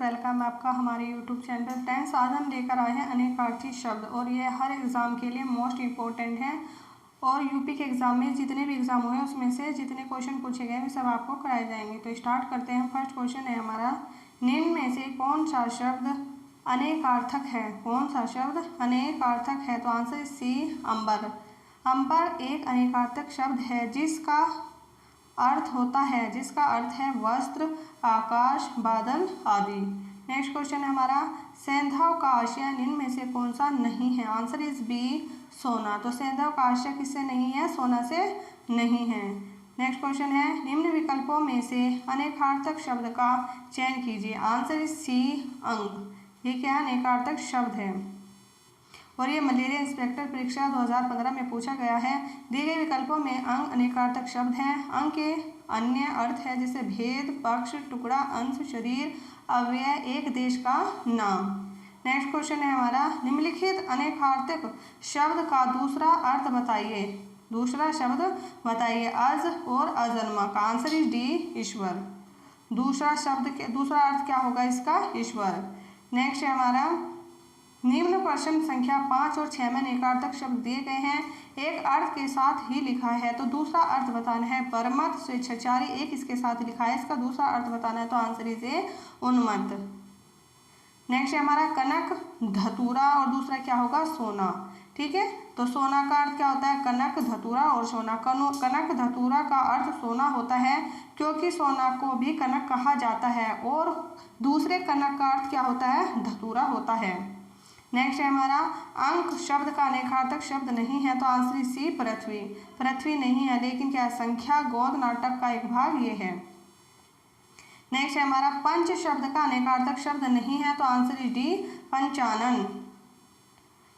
Welcome आपका हमारे YouTube channel पर। फ्रेंड्स, आज हम लेकर आए हैं अनेकार्थी शब्द और ये हर एग्ज़ाम के लिए मोस्ट इम्पोर्टेंट हैं। और यूपी के एग्ज़ाम में जितने भी एग्ज़ाम हुए उसमें से जितने क्वेश्चन पूछे गए वे सब आपको कराए जाएंगे। तो स्टार्ट करते हैं। फर्स्ट क्वेश्चन है हमारा, निम्न में से कौन सा शब्द अनेकार्थक है? कौन सा शब्द अनेकार्थक है? तो आंसर सी, अंबर। अंबर एक अनेकार्थक शब्द है जिसका अर्थ है वस्त्र, आकाश, बादल आदि। नेक्स्ट क्वेश्चन है हमारा, सेंधव का आशय निम्न में से कौन सा नहीं है? आंसर इज बी, सोना। तो सेंधव का आशय किससे नहीं है? सोना से नहीं है। नेक्स्ट क्वेश्चन है, निम्न विकल्पों में से अनेकार्थक शब्द का चयन कीजिए। आंसर इज सी, अंग। ये क्या अनेकार्थक शब्द है और ये मलेरिया इंस्पेक्टर परीक्षा 2015 में पूछा गया है। दिए गए विकल्पों में अंग अनेकार्थक शब्द है। अंग के अन्य अर्थ है जैसे भेद, पक्ष, टुकड़ा, अंश, शरीर, अवयव, एक देश का नाम। नेक्स्ट क्वेश्चन है हमारा, निम्नलिखित अनेकार्थक शब्द का दूसरा अर्थ बताइए। दूसरा शब्द बताइए। अज और अजन्मा का आंसर इज डी, ईश्वर। दूसरा शब्द के दूसरा अर्थ क्या होगा इसका? ईश्वर। नेक्स्ट है हमारा, निम्न प्रश्न संख्या 5 और 6 में अनेकार्थक शब्द दिए गए हैं। एक अर्थ के साथ ही लिखा है तो दूसरा अर्थ बताना है। परमत, स्वेच्छाचारी, एक इसके साथ लिखा है, इसका दूसरा अर्थ बताना है तो आंसर इज ए, उन्मत्त। नेक्स्ट है हमारा, कनक, धतूरा और दूसरा क्या होगा? सोना। ठीक है, तो सोना का अर्थ क्या होता है? कनक, धतूरा और सोना। कनक धतूरा का अर्थ सोना होता है क्योंकि सोना को भी कनक कहा जाता है और दूसरे कनक का अर्थ क्या होता है? धतूरा होता है। नेक्स्ट है हमारा, अंक शब्द का अनेकार्थक शब्द नहीं है तो आंसर सी, पृथ्वी। पृथ्वी नहीं है लेकिन क्या संख्या, गोद, नाटक का एक भाग ये है। नेक्स्ट है हमारा, पंच शब्द का अनेकार्थक शब्द नहीं है तो answer is D, Panchanan.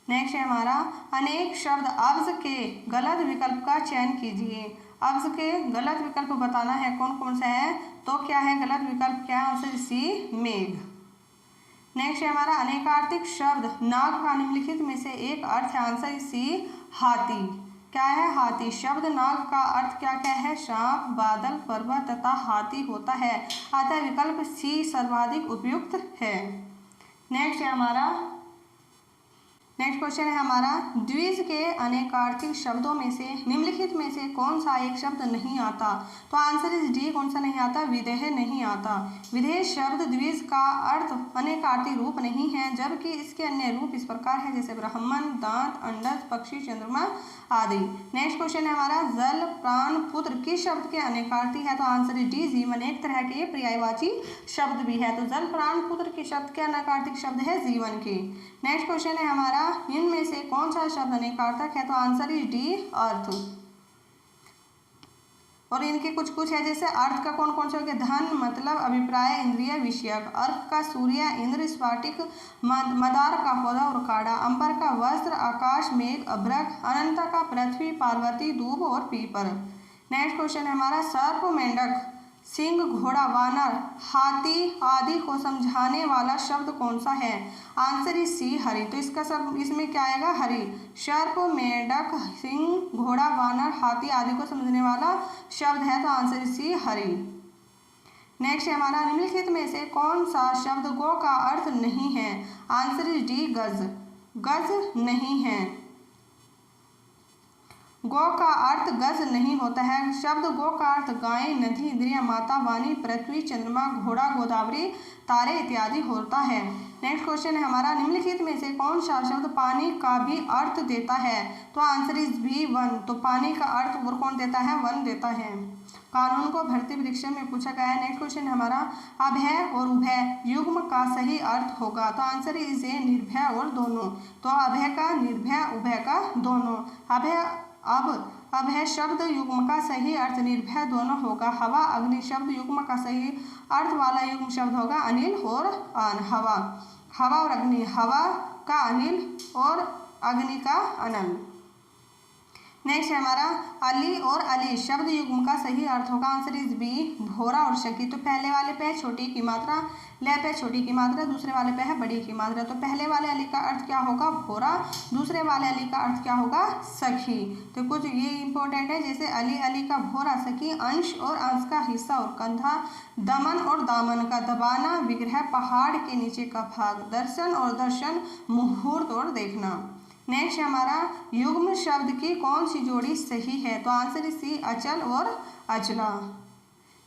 Next है हमारा, अनेक शब्द अब्ज के गलत विकल्प का चयन कीजिए। अब्ज के गलत विकल्प बताना है कौन कौन सा है, तो क्या है गलत विकल्प? क्या है? आंसर सी, मेघ। नेक्स्ट है हमारा, अनेकार्थक शब्द नाग का निम्नलिखित में से एक अर्थ है। आंसर सी, हाथी। क्या है? हाथी। शब्द नाग का अर्थ क्या क्या है? सांप, बादल, पर्वत तथा हाथी होता है, अतः विकल्प सी सर्वाधिक उपयुक्त है। नेक्स्ट है हमारा, नेक्स्ट क्वेश्चन है हमारा, द्विज के अनेकार्थक शब्दों में से निम्नलिखित में से कौन सा एक शब्द नहीं आता? तो आंसर इज डी, कौन सा नहीं आता? विदेह नहीं आता। विदेह शब्द द्विज का अर्थ अनेकार्थी रूप नहीं है जबकि इसके अन्य रूप इस प्रकार है जैसे ब्राह्मण, दांत, अंडज, पक्षी, चंद्रमा आदि। नेक्स्ट क्वेश्चन है हमारा, जल, प्राण, पुत्र किस शब्द के अनेकार्थी है? तो आंसर इज डी, जीवन। एक तरह के पर्यायवाची शब्द भी है तो जल, प्राण, पुत्र के शब्द के अनेकार्थक शब्द है जीवन के। नेक्स्ट क्वेश्चन है हमारा, इनमें से कौन सा शब्द अनेकार्थक है? तो आंसर इज डी, अर्थ। और इनके कुछ है जैसे अर्थ का कौन कौन सा हो गया? धन, मतलब, अभिप्राय, इंद्रिय, विषयक। अर्थ का सूर्य, इंद्र, स्फटिक, मदार का पौधा और काड़ा। अंबर का वस्त्र, आकाश, मेघ, अभ्रक। अनंत का पृथ्वी, पार्वती, दूब और पीपर। नेक्स्ट क्वेश्चन है हमारा, सर्प, मेंढक, सिंह, घोड़ा, वानर, हाथी आदि को समझाने वाला शब्द कौन सा है? Answer is C, Hari. तो इसका सब इसमें क्या आएगा? हरि। सर्प, मेंढक, सिंह, घोड़ा, वानर, हाथी आदि को समझने वाला शब्द है तो answer is C, Hari. Next है हमारा, निम्नलिखित में से कौन सा शब्द गो का अर्थ नहीं है? आंसर इज डी, गज। गज नहीं है। गो का अर्थ गज नहीं होता है। शब्द गो का अर्थ गाय, नदी, इंद्रिया, माता, वाणी, पृथ्वी, चंद्रमा, घोड़ा, गोदावरी, तारे इत्यादि होता है। नेक्स्ट क्वेश्चन है हमारा, निम्नलिखित में से कौन सा शब्द पानी का भी अर्थ देता है? तो आंसर इज बी, वन। तो पानी का अर्थ और कौन देता है? वन देता है। कानून को भर्ती परीक्षा में पूछा गया है। नेक्स्ट क्वेश्चन हमारा, अभय और उभय युग्म का सही अर्थ होगा? तो आंसर इज ए, निर्भय और दोनों। तो अभय का निर्भय, उभय का दोनों। अभय शब्द युग्म का सही अर्थ निर्भय दोनों होगा। हवा, अग्नि शब्द युग्म का सही अर्थ वाला युग्म शब्द होगा अनिल और अन। हवा, हवा और अग्नि, हवा का अनिल और अग्नि का अनल। नेक्स्ट है हमारा अली और अली शब्द युग्म का सही अर्थ होगा, आंसर इज बी भोरा और शकी। तो पहले वाले पे है छोटी की मात्रा, ले पे छोटी की मात्रा, दूसरे वाले पे है बड़ी की मात्रा। तो पहले वाले अली का अर्थ क्या होगा, भोरा, दूसरे वाले अली का अर्थ क्या होगा, सखी। तो कुछ ये इंपॉर्टेंट है, जैसे अली अली का भोरा, सखी अंश और अंश का हिस्सा और कंधा, दमन और दामन का दबाना, विग्रह पहाड़ के नीचे का भाग, दर्शन और दर्शन मुहूर्त और देखना। नेक्स्ट हमारा युग्म शब्द की कौन सी जोड़ी सही है, तो आंसर इज सी अचल और अचला।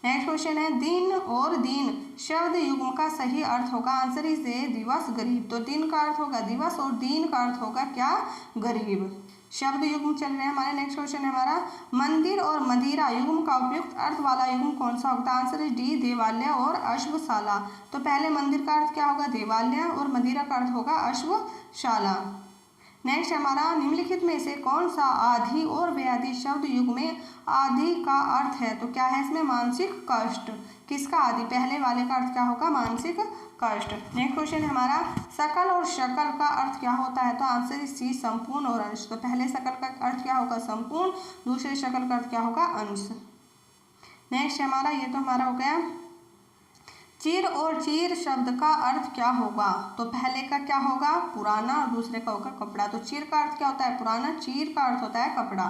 नेक्स्ट क्वेश्चन है दिन और दीन शब्द युग्म का सही अर्थ होगा, आंसर इज ए दिवस गरीब। तो दिन का अर्थ होगा दिवस और दीन का अर्थ होगा क्या, गरीब। शब्द युग्म चल रहे हैं हमारे। नेक्स्ट क्वेश्चन है हमारा मंदिर और मदिरा युग्म का उपयुक्त अर्थ वाला युग्म कौन सा होता है, आंसर इज डी देवालय और अश्वशाला। तो पहले मंदिर का अर्थ क्या होगा, देवालय, और मदिरा का अर्थ होगा अश्वशाला। नेक्स्ट हमारा निम्नलिखित में से कौन सा आधि और व्याधि शब्द युग में आधि का अर्थ है, तो क्या है इसमें, मानसिक कष्ट। किसका आदि, पहले वाले का अर्थ क्या होगा, मानसिक कष्ट। नेक्स्ट क्वेश्चन हमारा सकल और शकल का अर्थ क्या होता है, तो आंसर इज सी संपूर्ण और अंश। तो पहले सकल का अर्थ क्या होगा, संपूर्ण, दूसरे शकल का अर्थ क्या होगा, अंश। नेक्स्ट हमारा ये तो हमारा हो गया चीर और चीर शब्द का अर्थ क्या होगा, तो पहले का क्या होगा, पुराना, और दूसरे का होगा कपड़ा। तो चीर का अर्थ क्या होता है, पुराना, चीर का अर्थ होता है कपड़ा।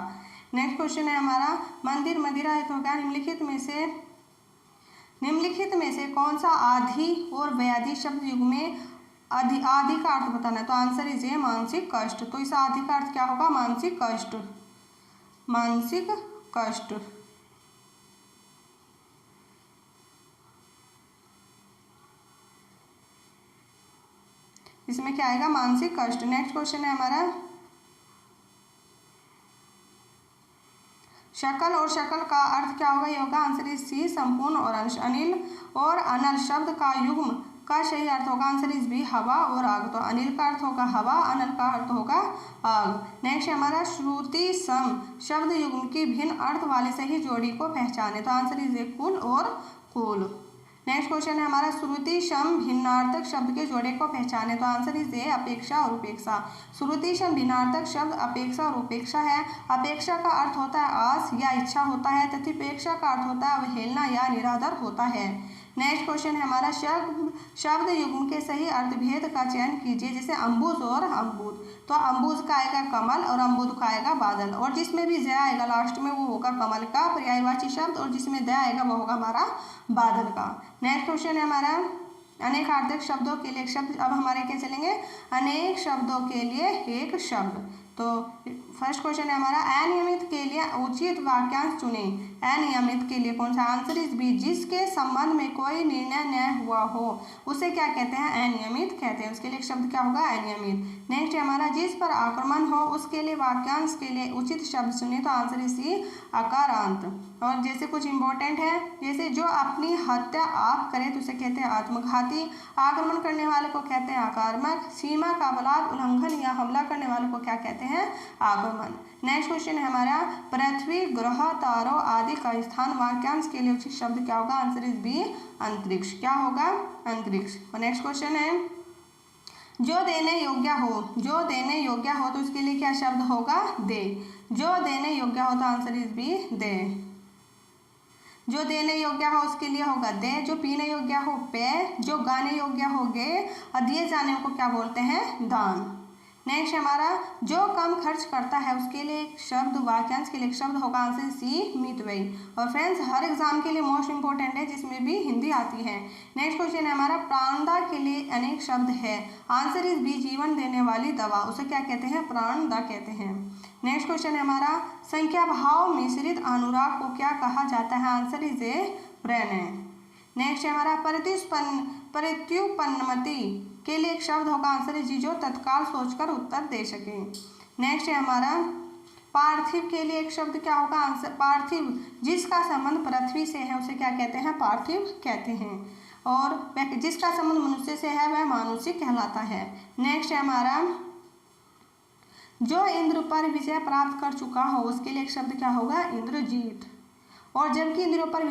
नेक्स्ट क्वेश्चन है हमारा मंदिर मदिरा है, तो होगा निम्नलिखित में से कौन सा आधि और व्याधि शब्द युग में आदि का अर्थ बताना है, तो आंसर इज ए मानसिक कष्ट। तो इस आदि का अर्थ क्या होगा, मानसिक कष्ट, मानसिक कष्ट। इसमें क्या आएगा, मानसिक कष्ट। नेक्स्ट क्वेश्चन है हमारा शकल और शकल का अर्थ क्या होगा, ये होगा आंसर इज सी संपूर्ण और अंश। अनिल और अनल शब्द का युग्म का सही अर्थ होगा, आंसर इज बी हवा और आग। तो अनिल का अर्थ होगा हवा, अनल का अर्थ होगा आग। नेक्स्ट हमारा श्रुति सम शब्द युग्म की भिन्न अर्थ वाले सही जोड़ी को पहचाने, तो आंसर इज ए कुल और कुल। नेक्स्ट क्वेश्चन है हमारा श्रुति सम भिन्नार्थक शब्द के जोड़े को पहचाने, तो आंसर इज ए अपेक्षा और उपेक्षा। श्रुति सम भिन्नार्थक शब्द अपेक्षा और उपेक्षा है। अपेक्षा का अर्थ होता है आस या इच्छा होता है, तथा उपेक्षा का अर्थ होता है अवहेलना या निरादर होता है। नेक्स्ट क्वेश्चन है हमारा शब्द युग्म के सही अर्थभेद का चयन कीजिए, जैसे अम्बुज और अम्बुद। तो अम्बुज का आएगा कमल और अम्बुद का आएगा बादल, और जिसमें भी जय आएगा लास्ट में वो होगा कमल का पर्यायवाची शब्द, और जिसमें दया आएगा वो होगा हमारा बादल का। नेक्स्ट क्वेश्चन है हमारा अनेकार्थक शब्दों के लिए एक शब्द। अब हमारे क्या चलेंगे, अनेक शब्दों के लिए एक शब्द। तो फर्स्ट क्वेश्चन है हमारा अनियमित के लिए उचित वाक्यांश चुने। अनियमित के लिए कौन सा, आंसर इज बी जिसके संबंध में कोई निर्णय न हुआ हो उसे क्या कहते हैं, अनियमित कहते हैं। उसके लिए शब्द क्या होगा, अनियमित। नेक्स्ट है हमारा जिस पर आक्रमण हो उसके लिए वाक्यांश के लिए उचित शब्द चुने, तो आंसर इज सी अकारांत। और जैसे कुछ इंपॉर्टेंट है, जैसे जो अपनी हत्या आप करे तो उसे कहते हैं आत्मघाती, आक्रमण करने वाले को कहते हैं आक्रामक, सीमा का बलात् उल्लंघन या हमला करने वाले को क्या कहते हैं, आक्रमण। नेक्स्ट क्वेश्चन है हमारा पृथ्वी ग्रह तारों आदि का स्थान वाक्यांश के लिए उचित शब्द क्या होगा, आंसर इज बी अंतरिक्ष। क्या होगा, अंतरिक्ष। और नेक्स्ट क्वेश्चन है जो देने योग्य हो, जो देने योग्य हो तो उसके लिए क्या शब्द होगा, दे। जो देने योग्य हो तो आंसर इज बी दे। जो देने योग्य हो उसके लिए होगा दे, जो पीने योग्य हो पे, जो गाने योग्य हो गे, और दिए जाने को क्या बोलते हैं, दान। नेक्स्ट हमारा जो कम खर्च करता है उसके लिए एक शब्द, वाक्यांश के लिए एक शब्द होगा, आंसर सी मितव्ययी। और फ्रेंड्स हर एग्जाम के लिए मोस्ट इंपॉर्टेंट है, जिसमें भी हिंदी आती है। नेक्स्ट क्वेश्चन है हमारा प्राणदा के लिए अनेक शब्द है, आंसर इज बी जीवन देने वाली दवा, उसे क्या कहते हैं, प्राणदा कहते हैं। नेक्स्ट क्वेश्चन है हमारा संख्या भाव मिश्रित अनुराग को क्या कहा जाता है, आंसर इज ए प्रणय। नेक्स्ट है हमारा प्रत्युपन्नमति के लिए एक शब्द होगा, आंसर इज जो तत्काल सोचकर उत्तर दे सके। नेक्स्ट है हमारा पार्थिव के लिए एक शब्द क्या होगा, आंसर पार्थिव जिसका संबंध पृथ्वी से है उसे क्या कहते हैं, पार्थिव कहते हैं। और जिसका संबंध मनुष्य से है वह मानुषिक कहलाता है। नेक्स्ट है हमारा जो इंद्र पर विजय प्राप्त कर चुका हो उसके लिए एक शब्द क्या होगा, इंद्रजीत। और जबकि इंद्रियों पर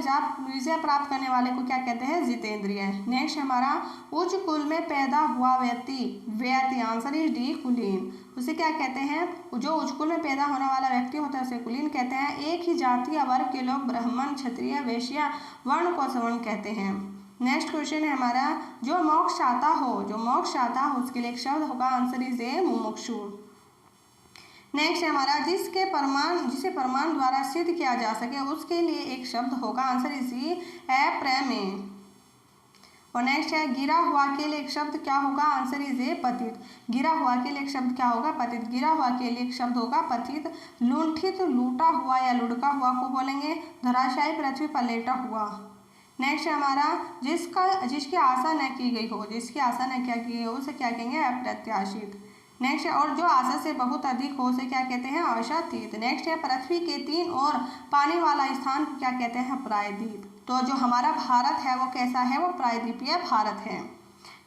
विजय प्राप्त करने वाले को क्या कहते हैं? जितेंद्रिय। नेक्स्ट हमारा उच्च कुल में पैदा हुआ व्यक्ति आंसर इज डी कुलीन। उसे क्या कहते हैं? जो उच्च कुल में पैदा होने वाला व्यक्ति होता है उसे कुलीन कहते हैं। एक ही जाति या वर्ग के लोग ब्राह्मण, क्षत्रिय, वैश्य वर्ण को सवर्ण कहते हैं। नेक्स्ट क्वेश्चन है हमारा जो मोक्ष चाहता हो उसके लिए एक शब्द होगा, आंसर इज ए मुमुक्षु। नेक्स्ट है हमारा जिसे प्रमाण द्वारा सिद्ध किया जा सके उसके लिए एक शब्द होगा, आंसर इज अप्रमेय। और नेक्स्ट है गिरा हुआ के लिए एक शब्द क्या होगा, आंसर इज ए पतित। गिरा हुआ के लिए एक शब्द क्या होगा? पतित। गिरा हुआ के लिए एक शब्द होगा पतित। लुंठित लूटा हुआ या लुढ़का हुआ को बोलेंगे धराशायी, पृथ्वी पर लेटा हुआ। नेक्स्ट है हमारा जिसकी आशा न की गई हो, उसे क्या कहेंगे? अप्रत्याशित। नेक्स्ट है और जो आशा से बहुत अधिक हो उसे क्या कहते हैं? आशातीत। नेक्स्ट है पृथ्वी के तीन और पानी वाला स्थान को क्या कहते हैं? प्रायद्वीप। तो जो हमारा भारत है वो कैसा है? वो प्रायद्वीपीय भारत है।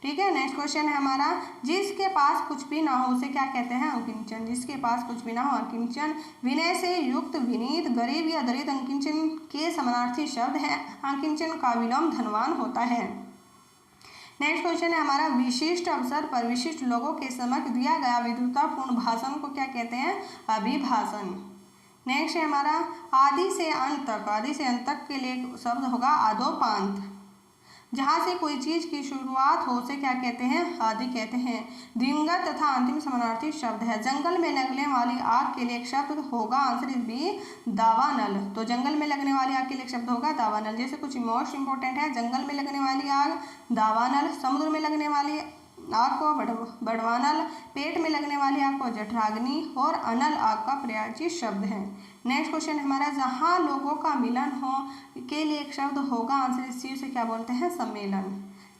ठीक है। नेक्स्ट क्वेश्चन है हमारा जिसके पास कुछ भी ना हो उसे क्या कहते हैं? अकिंचन। जिसके पास कुछ भी ना हो अकिंचन। विनय से युक्त, विनीत, गरीब या दरिद्र अकिंचन के समानार्थी शब्द है। अकिंचन का विलोम धनवान होता है। नेक्स्ट क्वेश्चन है हमारा विशिष्ट अवसर पर विशिष्ट लोगों के समक्ष दिया गया विद्वतापूर्ण भाषण को क्या कहते हैं? अभिभाषण। नेक्स्ट है हमारा आदि से अंत तक के लिए शब्द होगा आदोपांत। जहाँ से कोई चीज की शुरुआत हो उसे क्या कहते हैं? आदि कहते हैं। दिवंगत तथा अंतिम समानार्थी शब्द है। जंगल में लगने वाली आग के लिए एक शब्द होगा, आंसर इज बी दावानल। तो जंगल में लगने वाली आग के लिए एक शब्द होगा दावानल। जैसे कुछ मोस्ट इंपॉर्टेंट है, जंगल में लगने वाली आग दावानल, समुद्र में लगने वाली आग को बड़वानल, पेट में लगने वाली आग को जठराग्नि और अनल आग का पर्यायवाची शब्द है। नेक्स्ट क्वेश्चन हमारा जहाँ लोगों का मिलन हो के लिए एक शब्द होगा, आंसर इस से क्या बोलते हैं? सम्मेलन।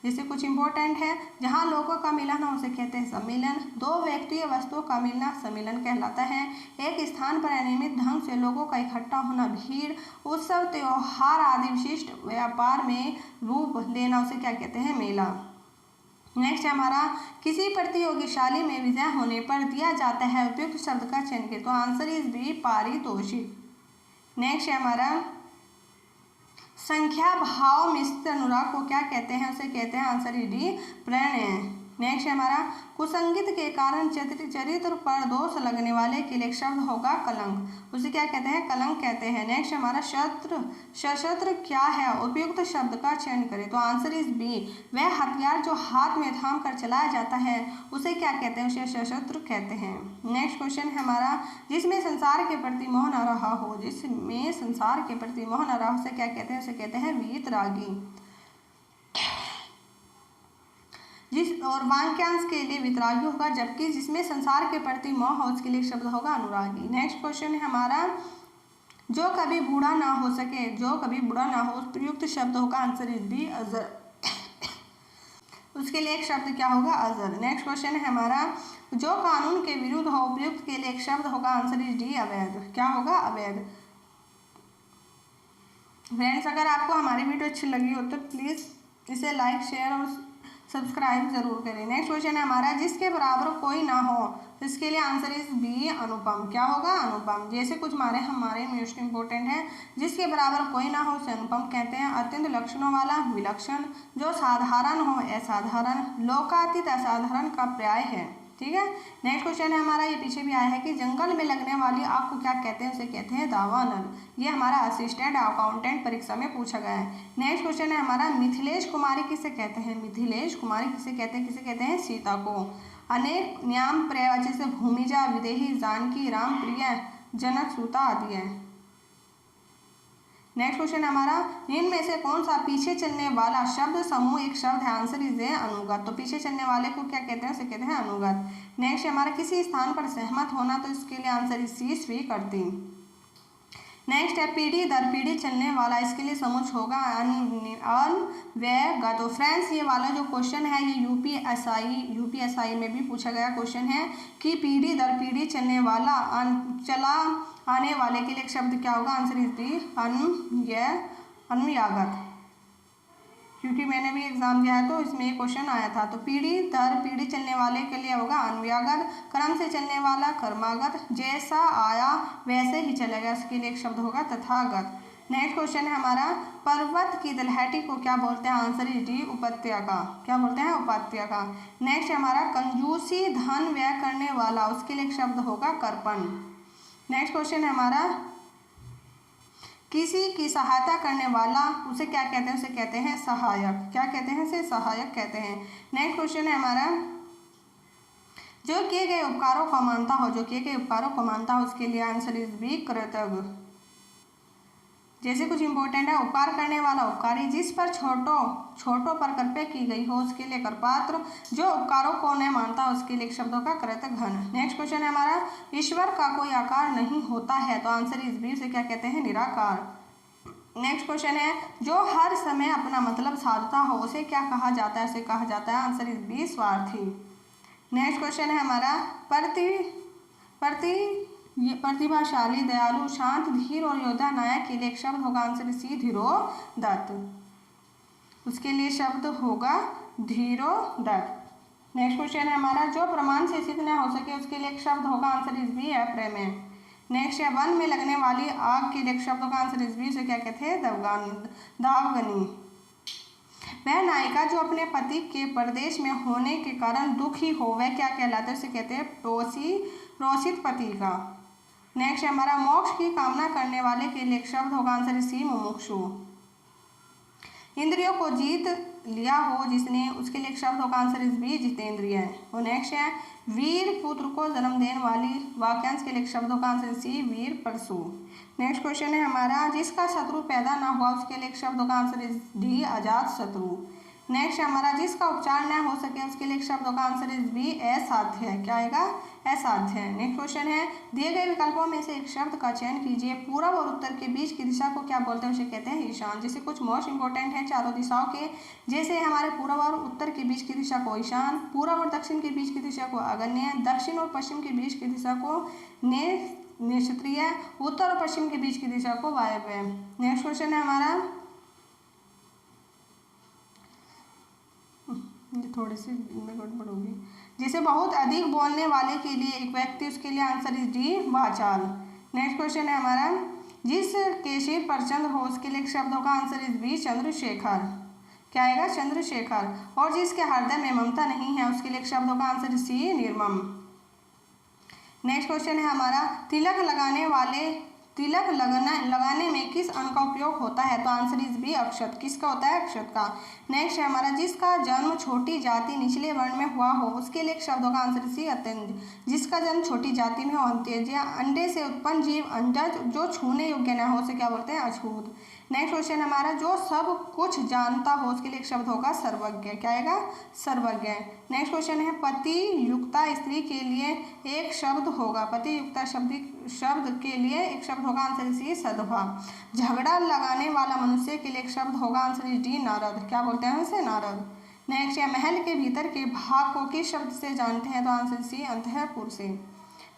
जैसे कुछ इंपॉर्टेंट है, जहाँ लोगों का मिलन हो उसे कहते हैं सम्मेलन। दो व्यक्ति या वस्तुओं का मिलना सम्मेलन कहलाता है। एक स्थान पर अनियमित ढंग से लोगों का इकट्ठा होना, भीड़, उत्सव, त्योहार आदि विशिष्ट व्यापार में रूप लेना उसे क्या कहते हैं? मेला। नेक्स्ट हमारा किसी प्रतियोगिशाली में विजय होने पर दिया जाता है उपयुक्त शब्द का चयन करें, तो आंसर इज बी पारितोषिक। नेक्स्ट है हमारा संख्या भाव मिश्रित अनुराग को क्या कहते हैं? उसे कहते हैं, आंसर इज डी प्रणय। नेक्स्ट है हमारा कुसंगत के कारण चरित्र पर दोष लगने वाले के लिए एक शब्द होगा कलंक। उसे क्या कहते हैं? कलंक कहते हैं। नेक्स्ट हमारा सशस्त्र क्या है? उपयुक्त शब्द का चयन करें, तो आंसर इज बी वह हथियार जो हाथ में थाम कर चलाया जाता है उसे क्या कहते हैं? उसे सशस्त्र कहते हैं। नेक्स्ट क्वेश्चन है हमारा जिसमें संसार के प्रति मोह न रहा हो, उसे क्या कहते हैं? उसे कहते हैं वीतरागी। और वाक्यांश के लिए वितरागी होगा, जबकि जिसमें संसार के प्रति मोह हो उसके लिए शब्द होगा अनुरागी। नेक्स्ट क्वेश्चन है हमारा जो कभी बूढ़ा ना हो उस प्रयुक्त शब्द होगा, आंसर इज बी अजर। उसके लिए एक शब्द क्या होगा? अजर। नेक्स्ट क्वेश्चन है हमारा जो कानून के विरुद्ध हो उपयुक्त के लिए एक शब्द होगा, आंसर इज डी अवैध। क्या होगा? अवैध। फ्रेंड्स अगर आपको हमारी वीडियो अच्छी लगी हो तो प्लीज़ इसे लाइक, शेयर और सब्सक्राइब जरूर करें। नेक्स्ट क्वेश्चन है हमारा जिसके बराबर कोई ना हो, तो इसके लिए आंसर इज बी अनुपम। क्या होगा? अनुपम। जैसे कुछ हमारे मोस्ट इंपॉर्टेंट है, जिसके बराबर कोई ना हो उसे अनुपम कहते हैं। अत्यंत लक्षणों वाला विलक्षण, जो साधारण हो असाधारण, लोकातीत असाधारण का पर्याय है। ठीक है। नेक्स्ट क्वेश्चन है हमारा, ये पीछे भी आया है कि जंगल में लगने वाली आग को क्या कहते हैं? उसे कहते हैं दावानल। ये हमारा असिस्टेंट अकाउंटेंट परीक्षा में पूछा गया है। नेक्स्ट क्वेश्चन है हमारा मिथिलेश कुमारी किसे कहते हैं? किसे कहते हैं? सीता को। अनेक नाम पर्यायवाची से भूमिजा, विदेही, जानकी, राम, प्रिय, जनक, सूता आदि है। नेक्स्ट क्वेश्चन हमारा इनमें से कौन सा पीछे चलने वाला शब्द समूह एक शब्द है? आंसर इज ए अनुगत। तो पीछे चलने वाले को क्या कहते हैं? उसे कहते हैं अनुगत। नेक्स्ट हमारा किसी स्थान पर सहमत होना, तो इसके लिए आंसर इज सी स्वीकृति। नेक्स्ट है पीढ़ी दर पीढ़ी चलने वाला, इसके लिए समुच होगा अनवैगत। तो फ्रेंड्स ये वाला जो क्वेश्चन है ये यूपीएसआई में भी पूछा गया क्वेश्चन है कि पीढ़ी दर पीढ़ी चलने वाला चला आने वाले के लिए एक शब्द क्या होगा? आंसर इज दी अनुयागत। क्योंकि मैंने भी एग्जाम दिया है तो इसमें ये क्वेश्चन आया था। तो पीढ़ी दर पीढ़ी चलने वाले के लिए होगा अनुयागत। क्रम से चलने वाला कर्मागत। जैसा आया वैसे ही चलेगा, इसके लिए एक शब्द होगा तथागत। नेक्स्ट क्वेश्चन है हमारा पर्वत की तलहटी को क्या बोलते हैं? आंसर इज डी उपत्यका। क्या बोलते हैं? उपत्यका। नेक्स्ट है हमारा कंजूसी धन व्यय करने वाला, उसके लिए एक शब्द होगा कर्पण। नेक्स्ट क्वेश्चन है हमारा किसी की सहायता करने वाला, उसे क्या कहते हैं? उसे कहते हैं सहायक। क्या कहते हैं? उसे सहायक कहते हैं। नेक्स्ट क्वेश्चन है हमारा जो किए गए उपकारों को मानता हो, जो किए गए उपकारों को मानता हो, उसके लिए आंसर इज बी कृतज्ञ। जैसे कुछ इंपॉर्टेंट है, उपकार करने वाला उपकारी, जिस पर छोटों पर कृपया की गई हो उसके लिए करपात्र, जो उपकारों को न मानता हो उसके लिए एक शब्दों का कृतघ्न। नेक्स्ट क्वेश्चन है हमारा ईश्वर का कोई आकार नहीं होता है, तो आंसर इज बी, उसे क्या कहते हैं? निराकार। नेक्स्ट क्वेश्चन है जो हर समय अपना मतलब साधता हो उसे क्या कहा जाता है? उसे कहा जाता है आंसर इज बी, स्वार्थी। नेक्स्ट क्वेश्चन है हमारा प्रतिभाशाली, दयालु, शांत, धीर और योद्धा नायक के लिए एक शब्द होगा आंसर सी, धीरोदत्त। उसके लिए शब्द होगा धीरोदत्त। नेक्स्ट क्वेश्चन है हमारा जो प्रमाण से सिद्ध न हो सके उसके लिए एक शब्द होगा आंसर इज बी, अप्रमेय। नेक्स्ट है वन में लगने वाली आग के लिए एक शब्द होगा आंसर इज बी, उसे क्या कहते हैं? दावगनी। वह नायिका जो अपने पति के परदेश में होने के कारण दुखी हो वह क्या कहलाता है? उसे कहते हैं प्रोषित पति का। नेक्स्ट है हमारा मोक्ष की कामना करने वाले के लिए एक शब्द होगा आंसर सी, मुमुक्षु। इंद्रियों को जीत लिया हो जिसने, उसके लिए एक शब्द होगा आंसर इज बी, जितेंद्रिय। और नेक्स्ट है वीर पुत्र को जन्म देने वाली, वाक्यांश के लिए एक शब्द होगा आंसर सी, वीर परशु। नेक्स्ट क्वेश्चन है हमारा जिसका शत्रु पैदा ना हुआ उसके लिए एक शब्द होगा आंसर इज डी, अजात शत्रु। नेक्स्ट है हमारा जिसका उपचार न हो सके उसके लिए एक शब्द होगा आंसर इज बी, असाध्य। क्या आएगा? असाध्य। नेक्स्ट क्वेश्चन है दिए गए विकल्पों में से एक शब्द का चयन कीजिए, पूर्व और उत्तर के बीच की दिशा को क्या बोलते हैं? उसे कहते हैं ईशान। जैसे कुछ मोस्ट इंपॉर्टेंट है चारों दिशाओं के, जैसे हमारे पूर्व और उत्तर के बीच की दिशा को ईशान, पूर्व और दक्षिण के बीच की दिशा को आग्नेय, दक्षिण और पश्चिम के बीच की दिशा को निक्षत्रिय, उत्तर और पश्चिम के बीच की दिशा को वायव्य। नेक्स्ट क्वेश्चन है हमारा थोड़ी सी गड़बड़ होगी, जैसे बहुत अधिक बोलने वाले के लिए एक व्यक्ति, उसके लिए आंसर इज डी, वाचाल। नेक्स्ट क्वेश्चन है हमारा जिस के सिर पर चंद्र हो उसके लिए एक शब्द होगा आंसर इज बी, चंद्रशेखर। क्या आएगा? चंद्रशेखर। और जिसके हृदय में ममता नहीं है उसके लिए एक शब्द होगा आंसर सी, निर्मम। नेक्स्ट क्वेश्चन है हमारा तिलक लगाने में किस अंग का उपयोग होता है? तो आंसर इज बी, अक्षत। किसका होता है? अक्षत का। नेक्स्ट है हमारा जिसका जन्म छोटी जाति निचले वर्ण में हुआ हो उसके लिए एक शब्द होगा आंसर सी, अत्यंत। जिसका जन्म छोटी जाति में हो, अंत्यज। अंडे से उत्पन्न जीव अंडज जो छूने योग्य न हो उसे क्या बोलते हैं? अछूत। नेक्स्ट क्वेश्चन हमारा जो सब कुछ जानता हो उसके लिए एक शब्द होगा सर्वज्ञ। क्या आएगा? सर्वज्ञ। नेक्स्ट क्वेश्चन है पतियुक्ता स्त्री के लिए एक शब्द होगा, पतियुक्ता शब्द के लिए एक शब्द होगा आंसर सी, सद्भा। झगड़ा लगाने वाला मनुष्य के लिए एक शब्द होगा आंसर डी, नारद। क्या बोलते हैं उसे? नारद। नेक्स्ट है महल के भीतर के भाग को किस शब्द से जानते हैं? तो आंसर सी, अंतःपुर से।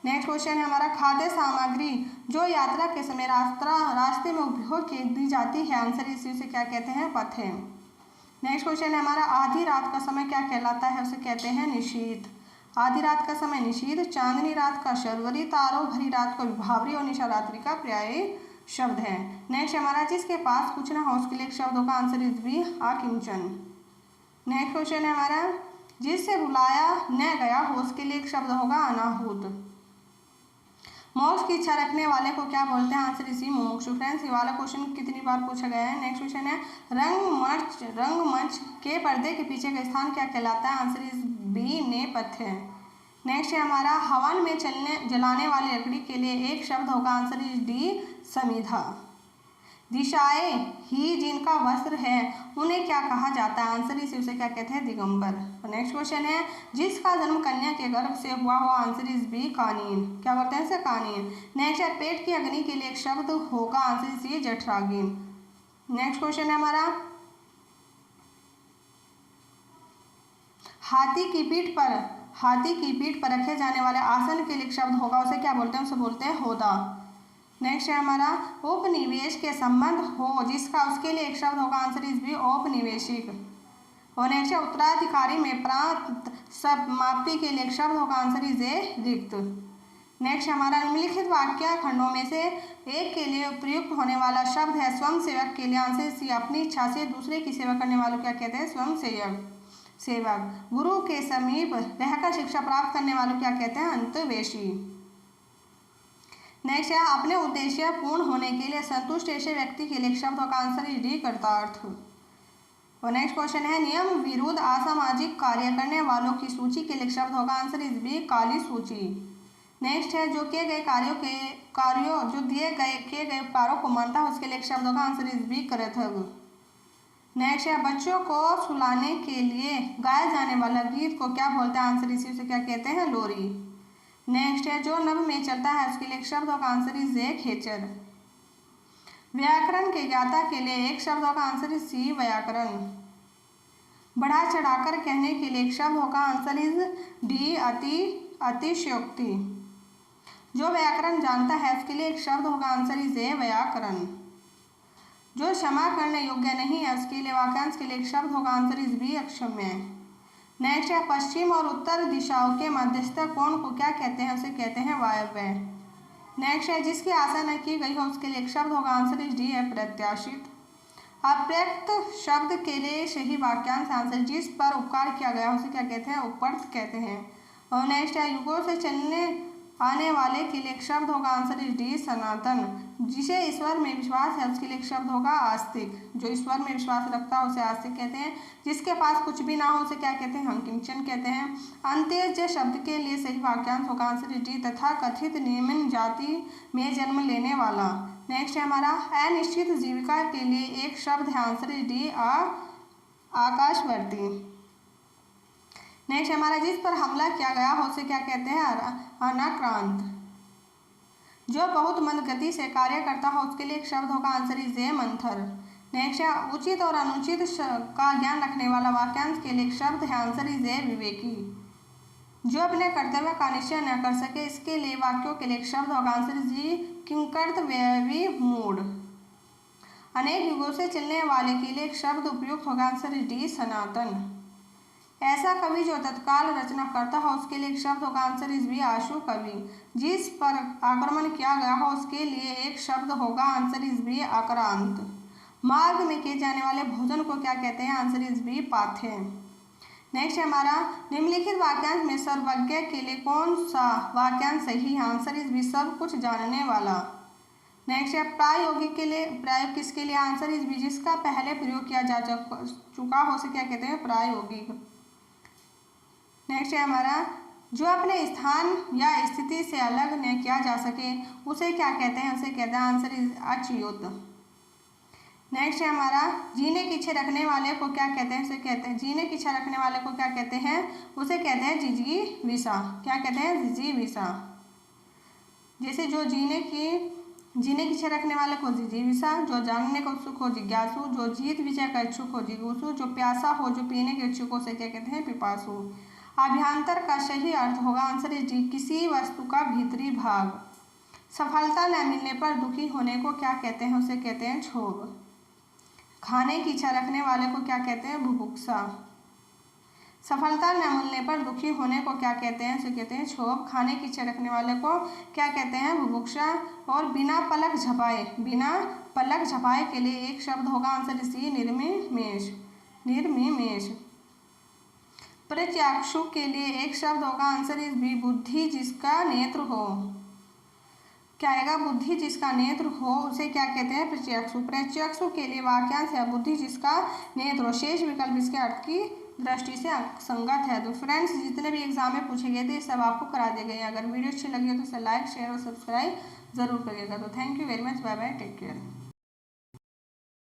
नेक्स्ट क्वेश्चन है हमारा खाद्य सामग्री जो यात्रा के समय रास्ते में उपयोग दी जाती है, आंसर इसी से क्या कहते हैं? पथ है। नेक्स्ट क्वेश्चन है हमारा आधी रात का समय क्या कहलाता है? उसे कहते हैं निशीथ। आधी रात का समय निशीथ, चांदनी रात का शर्वरी, तारों भरी रात को विभावरी और निशा रात्रि का पर्यायी शब्द है। नेक्स्ट हमारा जिसके पास कुछ ना हो उसके लिए एक शब्द होगा आंसर इज बी, अकिंचन। नेक्स्ट क्वेश्चन है हमारा जिससे बुलाया न गया हो उसके लिए एक शब्द होगा अनाहूत। मोक्ष की इच्छा रखने वाले को क्या बोलते हैं? आंसर इसी, मुमुक्षु। फ्रेंड्स ये वाला क्वेश्चन कितनी बार पूछा गया है? नेक्स्ट क्वेश्चन है रंगमंच के पर्दे के पीछे का स्थान क्या कहलाता है? आंसर इज बी, नेपथ्य। नेक्स्ट है हमारा हवन में जलाने वाली लकड़ी के लिए एक शब्द होगा आंसर इज डी, समिधा। दिशाएं ही जिनका वस्त्र है उन्हें क्या कहा जाता है? आंसर इसी, उसे क्या कहते हैं? दिगंबर। नेक्स्ट क्वेश्चन है जिसका जन्म कन्या के गर्भ से हुआ हो, आंसर इज बी, कानीन। क्या बोलते हैं इसे? कानीन। नेक्स्ट है पेट की अग्नि के लिए एक शब्द होगा, आंसर इज सी, जठराग्नि। नेक्स्ट क्वेश्चन है हमारा हाथी की पीठ पर रखे जाने वाले आसन के लिए एक शब्द होगा, उसे क्या बोलते हैं? उसे बोलते हैं होदा। नेक्स्ट है हमारा उपनिवेश के संबंध हो जिसका, उसके लिए एक शब्द होगा आंसर इज बी, औपनिवेशिक। और नेक्स्ट है उत्तराधिकारी में प्रांत समाप्ति के लिए एक शब्द होगा आंसर इज ए, रिक्त। नेक्स्ट हमारा निम्नलिखित वाक्य खंडों में से एक के लिए प्रयुक्त होने वाला शब्द है स्वयं सेवक के लिए आंसर सी अपनी इच्छा से दूसरे की सेवा करने वालों क्या कहते हैं स्वयं सेवक। गुरु के समीप रहकर शिक्षा प्राप्त करने वालों क्या कहते हैं अंतवेशी। नेक्स्ट है अपने उद्देश्य पूर्ण होने के लिए संतुष्ट ऐसे व्यक्ति के लिए शब्दों का आंसर इज डी कर्तार्थ। और नेक्स्ट क्वेश्चन है नियम विरुद्ध असामाजिक कार्य करने वालों की सूची के लिए शब्द होगा आंसर इज बी काली सूची। नेक्स्ट है जो दिए गए उपकारों को मानता है उसके लिए शब्द होगा आंसर इज बी कृतज्ञ। नेक्स्ट है बच्चों को सुलाने के लिए गाया जाने वाला गीत को क्या बोलते हैं आंसर इसी से क्या कहते हैं लोरी। नेक्स्ट है जो नभ में चलता है उसके लिए शब्द होगा आंसर इज ए खेचर। व्याकरण के ज्ञाता के लिए एक शब्द होगा आंसर इज सी व्याकरण। बढ़ा चढ़ाकर कहने के लिए एक शब्द होगा आंसर इज डी अतिशयोक्ति। जो व्याकरण जानता है उसके लिए एक शब्द होगा आंसर इज ए व्याकरण। जो क्षमा करने योग्य नहीं है उसके लिए वाक्यांश के लिए एक शब्द होगा आंसर इज बी अक्षम्य। नेक्स्ट है पश्चिम और उत्तर दिशाओं के मध्यस्थ कोण को क्या कहते हैं उसे कहते हैं वायव्य। नेक्स्ट है जिसकी आशा न की गई हो उसके लिए एक शब्द होगा आंसर इज डी अप्रत्याशित। अप्रयुक्त शब्द के लिए सही वाक्यांश आंसर जिस पर उपकार किया गया उसे क्या कहते हैं उपवर्त कहते हैं। और नेक्स्ट है युगों से चलने आने वाले के लिए एक शब्द होगा आंसर इज डी सनातन। जिसे ईश्वर में विश्वास है उसके लिए एक शब्द होगा आस्तिक। जो ईश्वर में विश्वास रखता है उसे आस्तिक कहते हैं। जिसके पास कुछ भी ना हो उसे क्या कहते हैं हम किंचन कहते हैं। अंत्यज शब्द के लिए सही वाक्यांश होगा आंसर इज डी तथा कथित निम्न जाति में जन्म लेने वाला। नेक्स्ट है हमारा अनिश्चित जीविका के लिए एक शब्द है आंसर इज डी आकाशवर्ती। नेक्स्ट हमारा जिस पर हमला किया गया हो उसे क्या कहते हैं अनाक्रांत। जो बहुत मंद गति से कार्य करता हो उसके लिए एक शब्द होगा आंसर इज ए मंथर। नेक्स्ट है उचित और अनुचित का ज्ञान रखने वाला वाक्यांश के लिए एक शब्द है आंसर इज ए विवेकी। जो अपने कर्तव्य का निश्चय न कर सके इसके लिए वाक्यों के लिए एक शब्द होगा आंसर इज जी किंकर्तव्यवी मूड। अनेक युगों से चलने वाले के लिए एक शब्द उपयुक्त होगा आंसर इज डी सनातन। ऐसा कवि जो तत्काल रचना करता हो उसके लिए एक शब्द होगा आंसर इज बी आशु कवि। जिस पर आक्रमण किया गया हो उसके लिए एक शब्द होगा आंसर इज बी आक्रांत। मार्ग में किए जाने वाले भोजन को क्या कहते हैं आंसर इज बी पाथे। नेक्स्ट हमारा निम्नलिखित वाक्यांश में सर्वज्ञ के लिए कौन सा वाक्यांश सही है आंसर इज बी सब कुछ जानने वाला। नेक्स्ट है प्रायोगिक के लिए प्रयोग किसके लिए आंसर इज बी जिसका पहले प्रयोग किया जा चुका हो उसे क्या कहते हैं प्रायोगिक। नेक्स्ट है हमारा जो अपने स्थान या स्थिति से अलग न किया जा सके उसे क्या कहते हैं उसे कहते हैं आंसर इज अच्युत। नेक्स्ट है हमारा जीने की इच्छा रखने वाले को क्या कहते हैं उसे कहते हैं जीने की इच्छा रखने वाले को क्या कहते हैं उसे कहते हैं जिजीविषा। क्या कहते हैं जिजीविषा। जैसे जो जीने की इच्छा रखने वाले को जिजीविषा। जो जानने को उत्सुक हो जिज्ञासु। जो जीत विजय का इच्छुक हो जिगुसु। जो प्यासा हो जो पीने के इच्छुक हो उसे क्या कहते हैं पिपासु। अभ्यंतर का सही अर्थ होगा आंसर इज डी किसी वस्तु का भीतरी भाग। सफलता न मिलने पर दुखी होने को क्या कहते हैं उसे कहते हैं क्षोभ। खाने की इच्छा रखने वाले को क्या कहते हैं बुभुक्षा। सफलता न मिलने पर दुखी होने को क्या कहते हैं उसे कहते हैं क्षोभ। खाने की इच्छा रखने वाले को क्या कहते हैं बुभुक्षा। और बिना पलक झपाए के लिए एक शब्द होगा आंसर सी निर्मिमेश। प्रत्याक्षु के लिए एक शब्द होगा आंसर इज बी बुद्धि जिसका नेत्र हो। क्या आएगा बुद्धि जिसका नेत्र हो उसे क्या कहते हैं प्रत्याक्षु। प्रत्याक्षु के लिए वाक्यांश है बुद्धि जिसका नेत्र हो। शेष विकल्प इसके अर्थ की दृष्टि से संगत है। तो फ्रेंड्स जितने भी एग्जाम में पूछे गए थे सब आपको करा दिए गए। अगर वीडियो अच्छी लगी हो तो इसे लाइक शेयर और सब्सक्राइब जरूर करिएगा। तो thank you very much. Bye bye take care.